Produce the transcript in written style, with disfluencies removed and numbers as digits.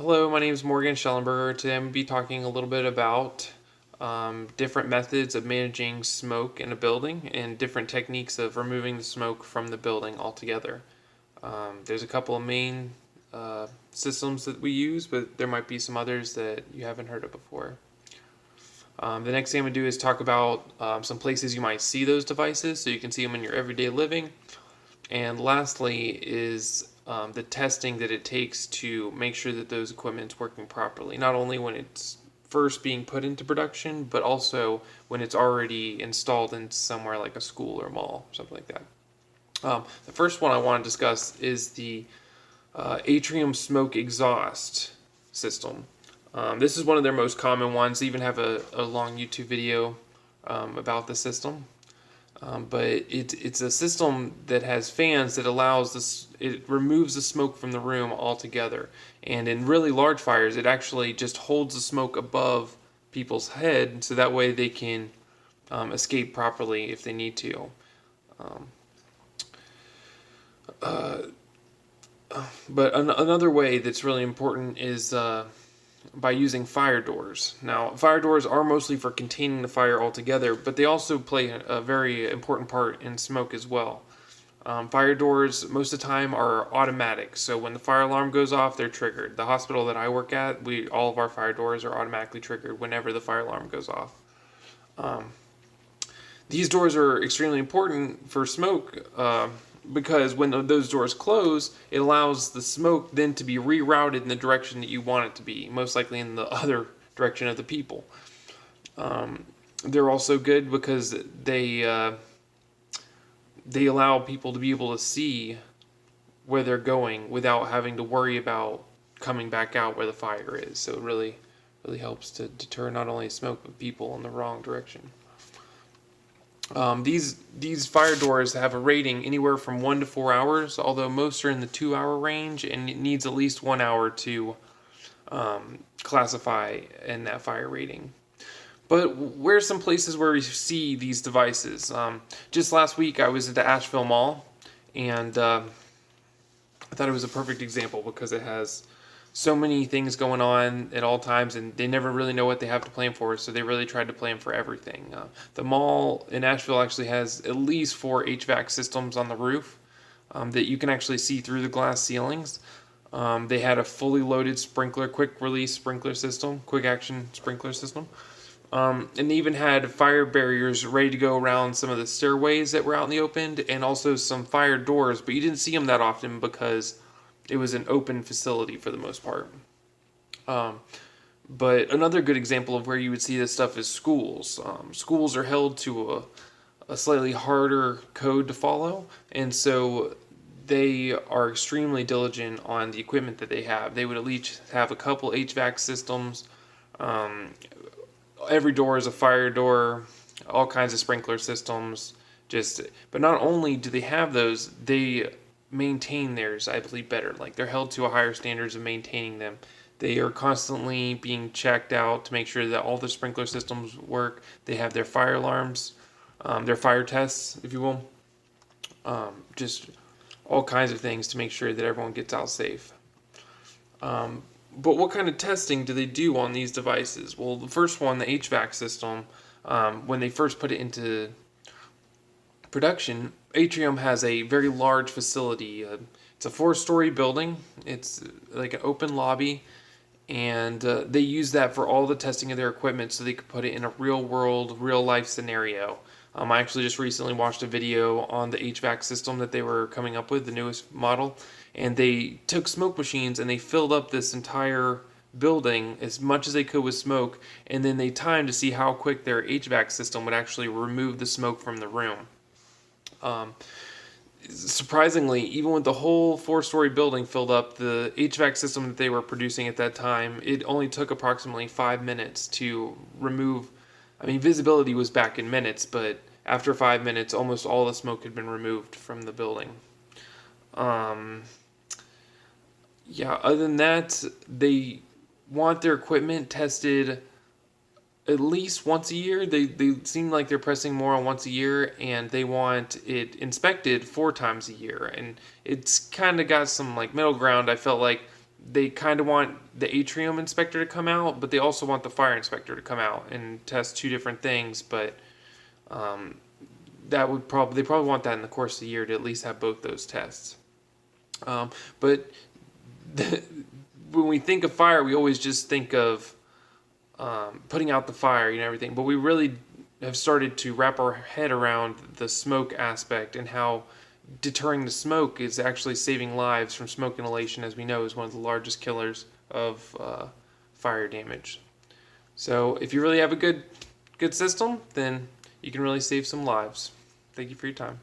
Hello, my name is Morgan Schellenberger. Today I'm going to be talking a little bit about different methods of managing smoke in a building and different techniques of removing the smoke from the building altogether. There's a couple of main systems that we use, but there might be some others that you haven't heard of before. The next thing I'm going to do is talk about some places you might see those devices so you can see them in your everyday living. And lastly is the testing that it takes to make sure that those equipment's working properly, not only when it's first being put into production, but also when it's already installed in somewhere like a school or mall, something like that. The first one I want to discuss is the Atrium smoke exhaust system. This is one of their most common ones. They even have a long YouTube video about the system. But it's a system that has fans that allows this. It removes the smoke from the room altogether. And in really large fires, it actually just holds the smoke above people's head, so that way they can escape properly if they need to. Um, uh, but another way that's really important is by using fire doors. Now, fire doors are mostly for containing the fire altogether, but they also play a very important part in smoke as well. Fire doors, most of the time, are automatic, so when the fire alarm goes off, they're triggered. The hospital that I work at, all of our fire doors are automatically triggered whenever the fire alarm goes off. Um, these doors are extremely important for smoke because when those doors close, it allows the smoke then to be rerouted in the direction that you want it to be, most likely in the other direction of the people. Um, they're also good because they allow people to be able to see where they're going without having to worry about coming back out where the fire is. So it really helps to deter not only smoke but people in the wrong direction. These fire doors have a rating anywhere from 1 to 4 hours, although most are in the 2 hour range, and it needs at least 1 hour to classify in that fire rating. But where's some places where we see these devices? Just last week I was at the Asheville Mall, and I thought it was a perfect example because it has so many things going on at all times, and they never really know what they have to plan for, so they really tried to plan for everything. The mall in Asheville actually has at least 4 HVAC systems on the roof that you can actually see through the glass ceilings. They had a fully loaded sprinkler, quick release sprinkler system, quick action sprinkler system. And they even had fire barriers ready to go around some of the stairways that were out in the open, and also some fire doors, but you didn't see them that often because it was an open facility for the most part. Um, but another good example of where you would see this stuff is schools. Schools are held to a slightly harder code to follow, and so they are extremely diligent on the equipment that they have. They would at least have a couple HVAC systems. Um, every door is a fire door, all kinds of sprinkler systems. But not only do they have those, they maintain theirs, I believe, better. Like they're held to a higher standards of maintaining them. They are constantly being checked out to make sure that all the sprinkler systems work. They have their fire alarms, their fire tests, if you will. Just all kinds of things to make sure that everyone gets out safe. But what kind of testing do they do on these devices? Well, the first one, the HVAC system, when they first put it into production, Atrium has a very large facility. It's a 4-story building. It's like an open lobby, and they use that for all the testing of their equipment so they could put it in a real world, real life scenario. I actually just recently watched a video on the HVAC system that they were coming up with, the newest model, and they took smoke machines and they filled up this entire building as much as they could with smoke, and then they timed to see how quick their HVAC system would actually remove the smoke from the room. Um, Surprisingly, even with the whole 4-story building filled up, the HVAC system that they were producing at that time, it only took approximately 5 minutes to remove. I mean, visibility was back in minutes, but after 5 minutes, almost all the smoke had been removed from the building. Um, yeah, other than that, they want their equipment tested at least once a year. They seem like they're pressing more on once a year, and they want it inspected 4 times a year. And it's kind of got some like middle ground. I felt like they kind of want the atrium inspector to come out, but they also want the fire inspector to come out and test two different things. But that would they probably want that in the course of the year to at least have both those tests. But when we think of fire, we always just think of putting out the fire and everything. But we really have started to wrap our head around the smoke aspect and how deterring the smoke is actually saving lives from smoke inhalation, as we know, is one of the largest killers of fire damage. So if you really have a good system, then you can really save some lives. Thank you for your time.